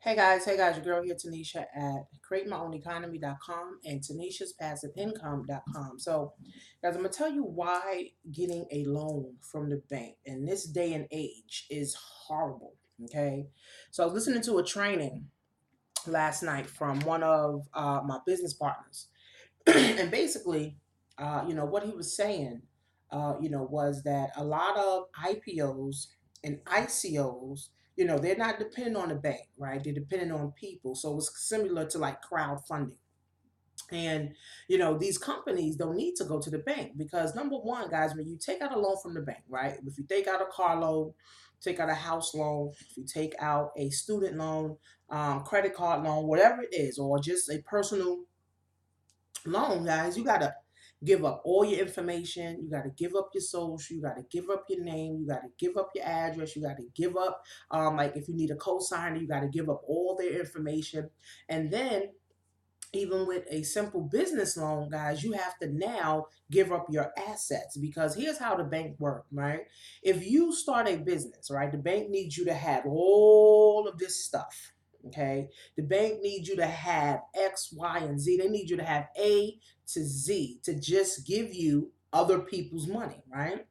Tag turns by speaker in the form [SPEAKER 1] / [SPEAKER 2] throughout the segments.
[SPEAKER 1] Hey guys, your girl here, Tanisha at createmyown.economy.com and Tanisha'sPassiveIncome.com. So, guys, I'm gonna tell you why getting a loan from the bank in this day and age is horrible. Okay, so I was listening to a training last night from one of my business partners, and basically, what he was saying, was that a lot of IPOs and ICOs, they're not dependent on the bank, right? They're dependent on people. So it's similar to like crowdfunding. And, these companies don't need to go to the bank because number one, guys, when you take out a loan from the bank, right? If you take out a car loan, take out a house loan, if you take out a student loan, credit card loan, whatever it is, or just a personal loan, guys, you gotta give up all your information. You gotta give up your social. You gotta give up your name. You gotta give up your address. You gotta give up, like if you need a cosigner, you gotta give up all their information. And then even with a simple business loan, guys, you have to now give up your assets because here's how the bank works, right? If you start a business, right, the bank needs you to have all of this stuff. Okay, the bank needs you to have X, Y, and Z. They need you to have A to Z to just give you other people's money, right?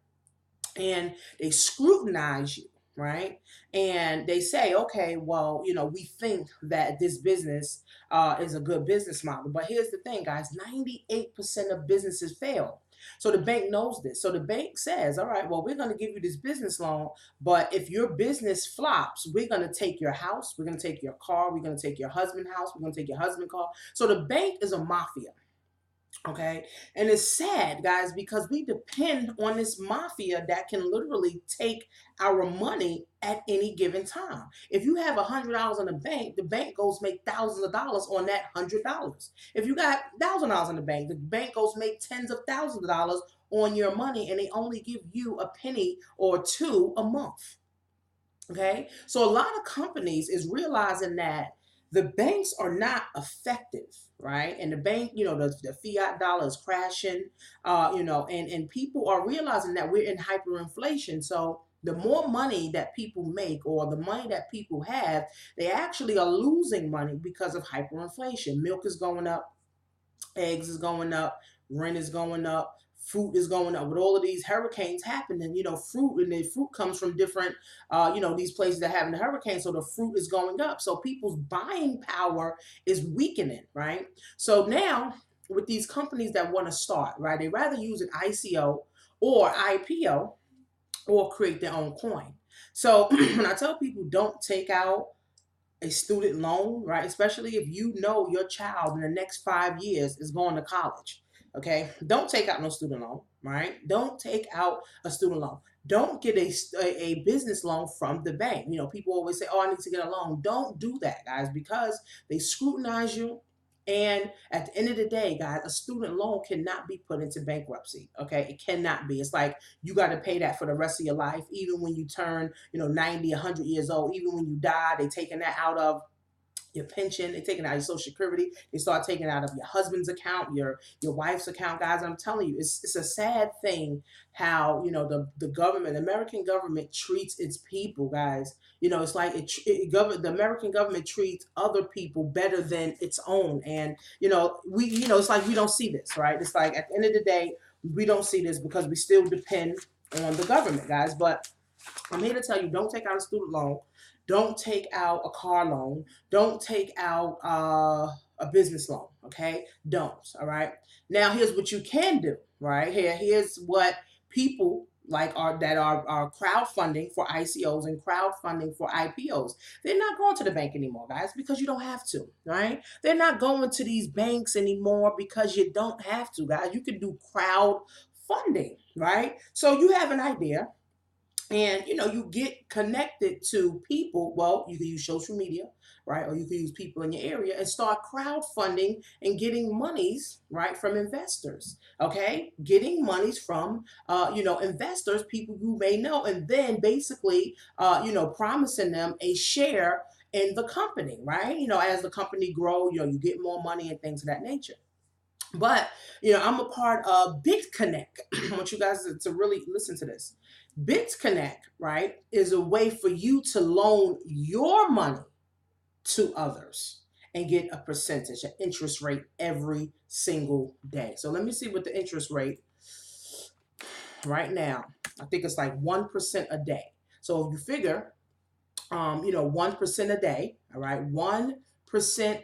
[SPEAKER 1] And they scrutinize you, right? And they say, okay, well, we think that this business is a good business model. But here's the thing, guys, 98% of businesses fail. So the bank knows this. So the bank says, all right, well, we're going to give you this business loan, but if your business flops, we're going to take your house, we're going to take your car, we're going to take your husband's house, we're going to take your husband's car. So the bank is a mafia. Okay. And it's sad, guys, because we depend on this mafia that can literally take our money at any given time. If you have $100 in the bank goes make thousands of dollars on that $100. If you got $1,000 in the bank goes make tens of thousands of dollars on your money, and they only give you a penny or two a month. Okay. So a lot of companies is realizing that the banks are not effective, right? And the bank, the fiat dollar is crashing, and people are realizing that we're in hyperinflation. So the more money that people make or the money that people have, they actually are losing money because of hyperinflation. Milk is going up, eggs is going up, rent is going up, fruit is going up. With all of these hurricanes happening, fruit, and the fruit comes from different, these places that have the hurricane, so the fruit is going up. So people's buying power is weakening, right? So now with these companies that want to start, right, they rather use an ICO or IPO or create their own coin. So when I tell people don't take out a student loan, right? Especially if you know your child in the next 5 years is going to college. Okay, don't take out no student loan, right? Don't take out a student loan. Don't get a business loan from the bank. People always say, "Oh, I need to get a loan." Don't do that, guys, because they scrutinize you. And at the end of the day, guys, a student loan cannot be put into bankruptcy. Okay, it cannot be. It's like you got to pay that for the rest of your life, even when you turn, 90, 100 years old, even when you die, they taking that out of your pension, they're taking out your social security, they start taking out of your husband's account, your wife's account, guys. I'm telling you, it's a sad thing how the government, the American government treats its people, guys. It's like the American government treats other people better than its own. And it's like we don't see this, right? It's like at the end of the day, we don't see this because we still depend on the government, guys. But I'm here to tell you, don't take out a student loan. Don't take out a car loan. Don't take out a business loan. Okay? Don't. All right. Now, here's what you can do. Right here. Here's what people like are crowdfunding for ICOs and crowdfunding for IPOs. They're not going to the bank anymore, guys, because you don't have to. Right? They're not going to these banks anymore because you don't have to, guys. You can do crowdfunding. Right? So you have an idea and you get connected to people. Well, you can use social media, right? Or you can use people in your area and start crowdfunding and getting monies, right, from investors. Okay, getting monies from investors, people you may know, and then basically promising them a share in the company, right? As the company grow, you get more money and things of that nature. But I'm a part of BitConnect. I want you guys to really listen to this. BitConnect, right, is a way for you to loan your money, to others and get a percentage, an interest rate every single day. So let me see what the interest rate right now. I think it's like 1% a day. So if you figure 1% a day, all right, 1%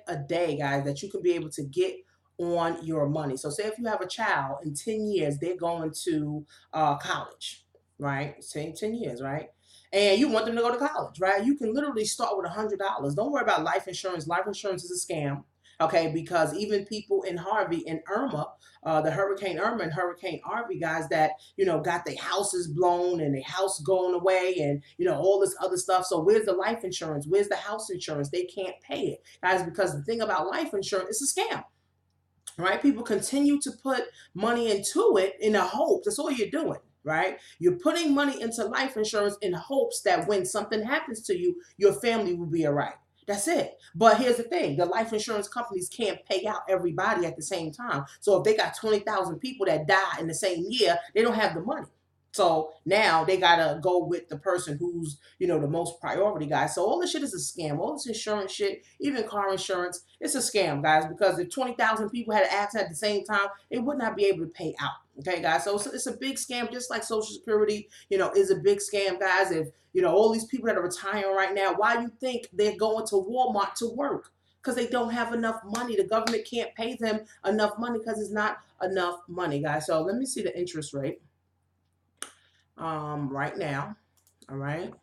[SPEAKER 1] a day, guys, that you can be able to get on your money. So say if you have a child in 10 years, they're going to college, right? Say 10 years, right? And you want them to go to college, right? You can literally start with $100. Don't worry about life insurance. Life insurance is a scam. Okay, because even people in Harvey and Irma, the Hurricane Irma and Hurricane Harvey, guys, that got their houses blown and their house going away, and all this other stuff. So where's the life insurance? Where's the house insurance? They can't pay it, guys, because the thing about life insurance, it's a scam. Right? People continue to put money into it in the hopes. That's all you're doing, right? You're putting money into life insurance in hopes that when something happens to you, your family will be all right. That's it. But here's the thing. The life insurance companies can't pay out everybody at the same time. So if they got 20,000 people that die in the same year, they don't have the money. So now they gotta go with the person who's, the most priority, guys. So all this shit is a scam. All this insurance shit, even car insurance, it's a scam, guys. Because if 20,000 people had an accident at the same time, they would not be able to pay out. Okay, guys. So it's a big scam, just like Social Security, is a big scam, guys. If all these people that are retiring right now, why do you think they're going to Walmart to work? Because they don't have enough money. The government can't pay them enough money because it's not enough money, guys. So let me see the interest rate. Right now, all right.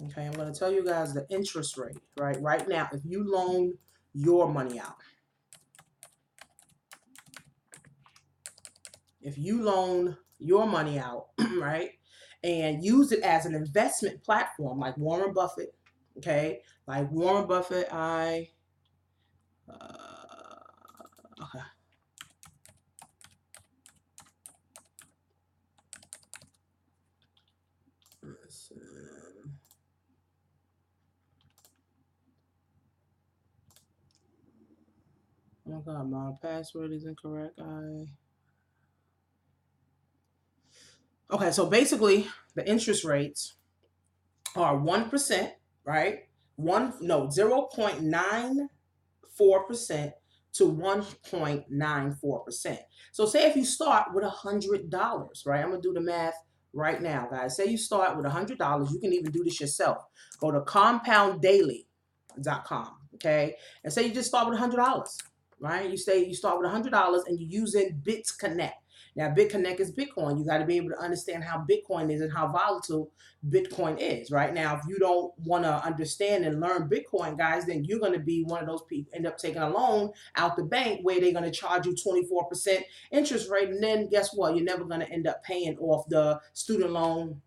[SPEAKER 1] Okay, I'm going to tell you guys the interest rate, right? Right now, if you loan your money out, right, and use it as an investment platform like Warren Buffett, okay, like Warren Buffett, okay. Oh my God, my password is incorrect. Okay, so basically the interest rates are 1%, right? 0.94% to 1.94%. So say if you start with $100, right? I'm gonna do the math right now, guys. Say you start with $100. You can even do this yourself. Go to compounddaily.com, okay? And say you just start with $100, right? You start with $100 and you're using BitConnect. Now, BitConnect is Bitcoin. You got to be able to understand how Bitcoin is and how volatile Bitcoin is. Right now, if you don't want to understand and learn Bitcoin, guys, then you're going to be one of those people end up taking a loan out the bank where they're going to charge you 24% interest rate. And then guess what? You're never going to end up paying off the student loan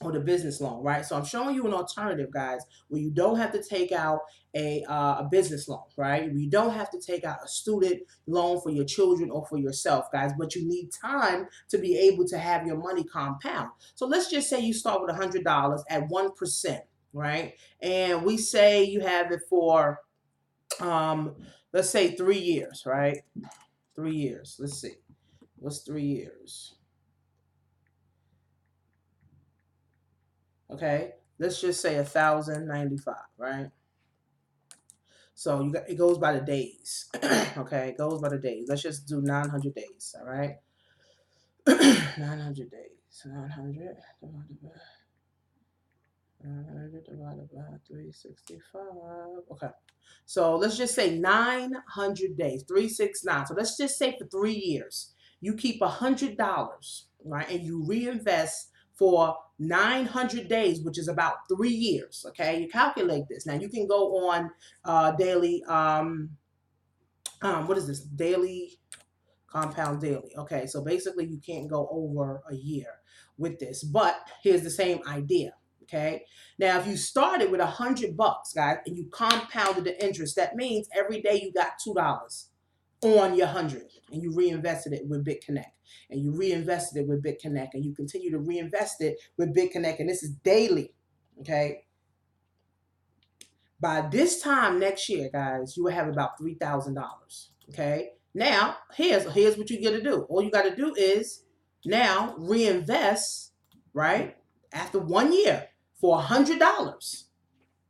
[SPEAKER 1] or the business loan, right? So I'm showing you an alternative, guys, where you don't have to take out a business loan, right? You don't have to take out a student loan for your children or for yourself, guys, but you need time to be able to have your money compound. So let's just say you start with $100 at 1%, right? And we say you have it for, let's say 3 years, right? 3 years. Let's see. What's 3 years? Okay, let's just say 1,095, right? So it goes by the days. Okay, it goes by the days. Let's just do 900 days, all right? 900 days. 900 divided by 365. Okay. So let's just say 900 days, 369. So let's just say for 3 years, you keep $100, right? And you reinvest for 900 days, which is about 3 years. Okay. You calculate this. Now you can go on daily, what is this? Daily compound daily. Okay. So basically you can't go over a year with this, but here's the same idea. Okay. Now, if you started with $100, guys, and you compounded the interest, that means every day you got $2 on your 100, and you reinvested it with BitConnect, and you reinvested it with BitConnect, and you continue to reinvest it with BitConnect, and this is daily. Okay. By this time next year, guys, you will have about $3,000. Okay. Now, here's what you got to do. All you got to do is now reinvest, right? After 1 year for $100.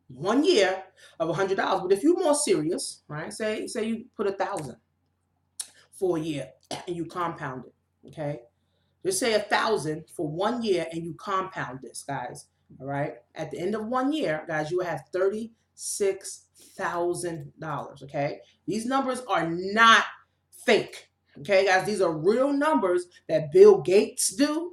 [SPEAKER 1] 1 year of $100. But if you're more serious, right? Say you put 1,000 for a year and you compound it. Okay. Just say 1,000 for 1 year and you compound this, guys. All right. At the end of 1 year, guys, you will have $36,000. Okay. These numbers are not fake. Okay, guys, these are real numbers that Bill Gates do,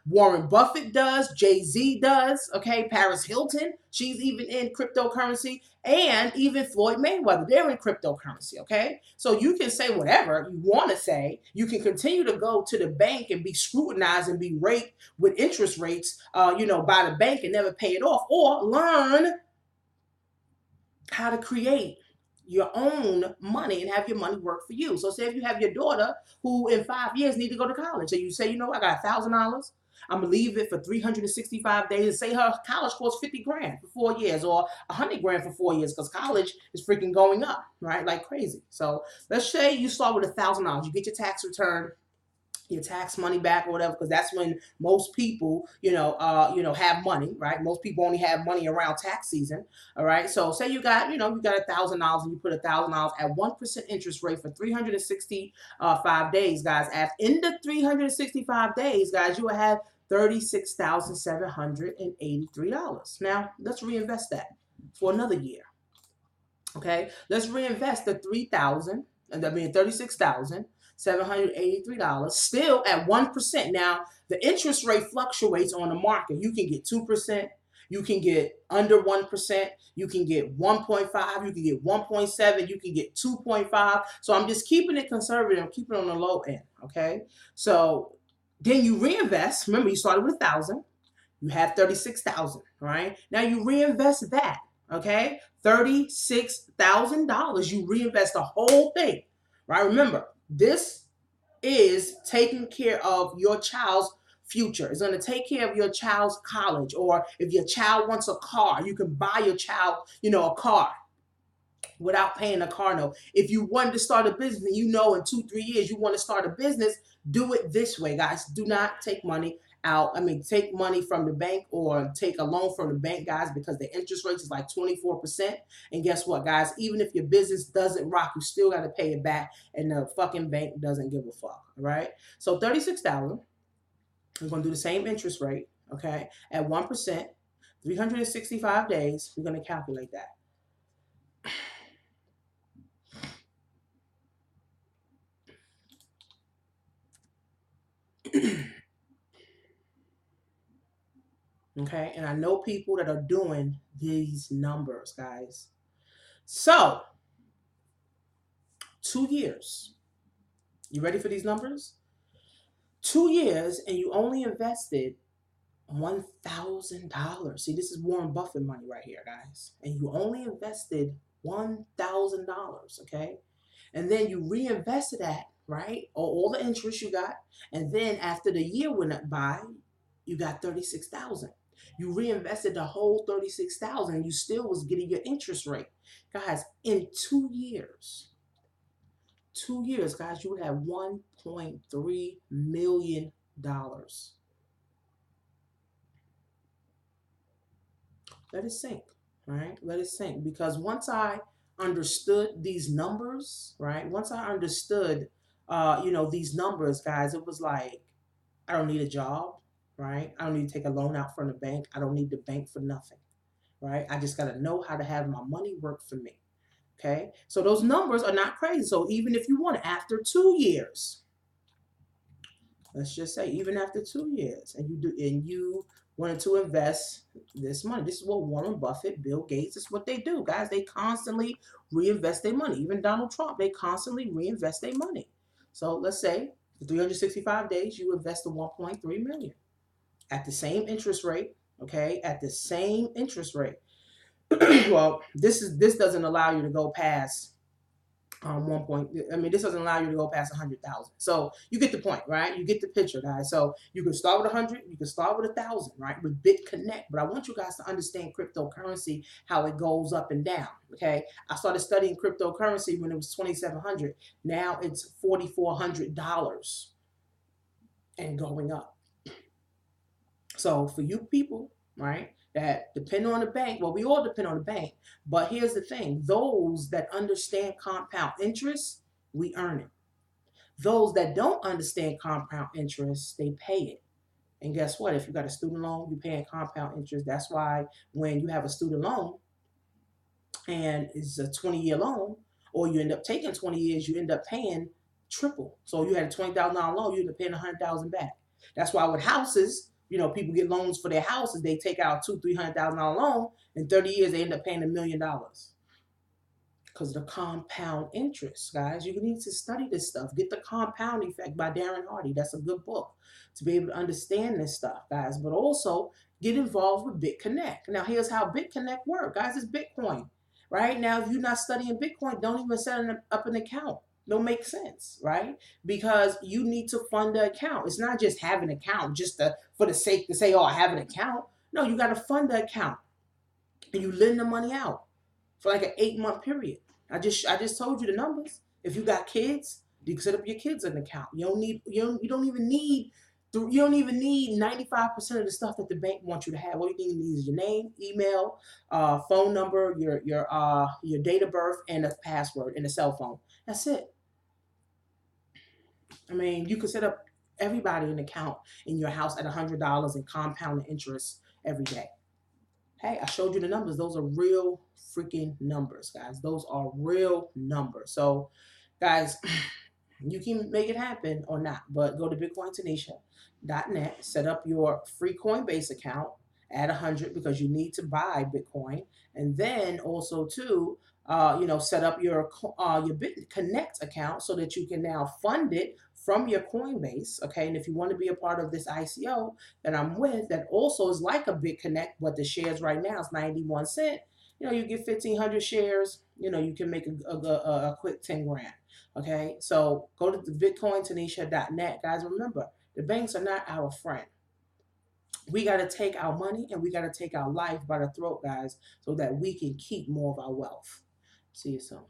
[SPEAKER 1] Warren Buffett does, Jay-Z does, okay, Paris Hilton, she's even in cryptocurrency, and even Floyd Mayweather, they're in cryptocurrency, okay? So you can say whatever you want to say. You can continue to go to the bank and be scrutinized and be raped with interest rates, by the bank and never pay it off, or learn how to create your own money and have your money work for you. So say if you have your daughter who in 5 years need to go to college, so you say, I got $1,000. I'm gonna leave it for 365 days. And say her college costs 50 grand for 4 years, or 100 grand for 4 years, because college is freaking going up, right? Like crazy. So let's say you start with $1,000. You get your tax return, your tax money back or whatever, because that's when most people, have money, right? Most people only have money around tax season. All right. So say you got, you got $1,000 and you put $1,000 at 1% interest rate for 365 days, guys. In the 365 days, guys, you will have $36,783. Now let's reinvest that for another year. Okay, let's reinvest the 36,783, still at 1%. Now the interest rate fluctuates on the market. You can get 2%, you can get under 1%, you can get 1.5, you can get 1.7, you can get 2.5. So I'm just keeping it conservative. I'm keeping it on the low end. Okay, so then you reinvest. Remember, you started with 1,000. You have 36,000. Right now, you reinvest that. Okay, $36,000. You reinvest the whole thing, right? Remember, this is taking care of your child's future. It's going to take care of your child's college, or if your child wants a car, you can buy your child, a car without paying a car note. If you wanted to start a business, and in 2-3 years you want to start a business, do it this way, guys. Do not take money out. Take money from the bank or take a loan from the bank, guys, because the interest rate is like 24%. And guess what, guys? Even if your business doesn't rock, you still got to pay it back, and the fucking bank doesn't give a fuck. All right. So 36,000. We're gonna do the same interest rate, okay, at 1%, 365 days. We're gonna calculate that. Okay, and I know people that are doing these numbers, guys. So 2 years. You ready for these numbers? 2 years, and you only invested $1,000. See, this is Warren Buffett money right here, guys. And you only invested $1,000, okay? And then you reinvested that, right? All the interest you got. And then after the year went by, you got 36,000. You reinvested the whole 36,000. You still was getting your interest rate. Guys, in 2 years, 2 years, guys, you would have $1.3 million. Let it sink, right? Let it sink. Because once I understood these numbers, right? Once I understood, these numbers, guys, it was like, I don't need a job, right? I don't need to take a loan out from the bank. I don't need the bank for nothing, right? I just got to know how to have my money work for me. Okay. So those numbers are not crazy. So even if you want it after 2 years, let's just say even after 2 years, and you wanted to invest this money. This is what Warren Buffett, Bill Gates, this is what they do, guys. They constantly reinvest their money. Even Donald Trump, they constantly reinvest their money. So let's say for 365 days, you invest the 1.3 million at the same interest rate. Okay, at the same interest rate. Well, this doesn't allow you to go past this doesn't allow you to go past 100,000. So you get the point, right? You get the picture, guys. So you can start with 100, you can start with 1,000, right? With BitConnect. But I want you guys to understand cryptocurrency, how it goes up and down. Okay, I started studying cryptocurrency when it was 2,700. Now it's $4,400 and going up. So for you people, right, that depend on the bank, well, we all depend on the bank, but here's the thing: those that understand compound interest, we earn it. Those that don't understand compound interest, they pay it. And guess what? If you got a student loan, you're paying compound interest. That's why when you have a student loan and it's a 20-year loan, or you end up taking 20 years, you end up paying triple. So you had a $20,000 loan, you end up paying 100,000 back. That's why with houses, people get loans for their houses. They take out $200,000-300,000 loan. In 30 years, they end up paying $1 million because of the compound interest, guys. You need to study this stuff. Get The Compound Effect by Darren Hardy. That's a good book to be able to understand this stuff, guys. But also get involved with BitConnect. Now, here's how BitConnect works, guys. It's Bitcoin. Right now, if you're not studying Bitcoin, don't even set up an account. Don't make sense, right? Because you need to fund the account. It's not just have an account just for the sake to say, oh, I have an account. No, you got to fund the account, and you lend the money out for like an 8-month period. I just told you the numbers. If you got kids, you can set up your kids an account. You don't even need 95% of the stuff that the bank wants you to have. All you need is your name, email, phone number, your date of birth, and a password and a cell phone. That's it. I mean, you can set up everybody an account in your house at $100 in compound interest every day. Hey, I showed you the numbers. Those are real freaking numbers, guys. Those are real numbers. So, guys, you can make it happen or not, but go to bitcointanisha.net, set up your free Coinbase account at 100 because you need to buy Bitcoin, and then also too, set up your BitConnect account so that you can now fund it from your Coinbase. Okay, and if you want to be a part of this ICO that I'm with, that also is like a BitConnect, but the shares right now is 91 cents. You get 1,500 shares. You can make a quick 10 grand. Okay, so go to the bitcointanisha.net, guys. Remember, the banks are not our friend. We got to take our money and we got to take our life by the throat, guys, so that we can keep more of our wealth. See you soon.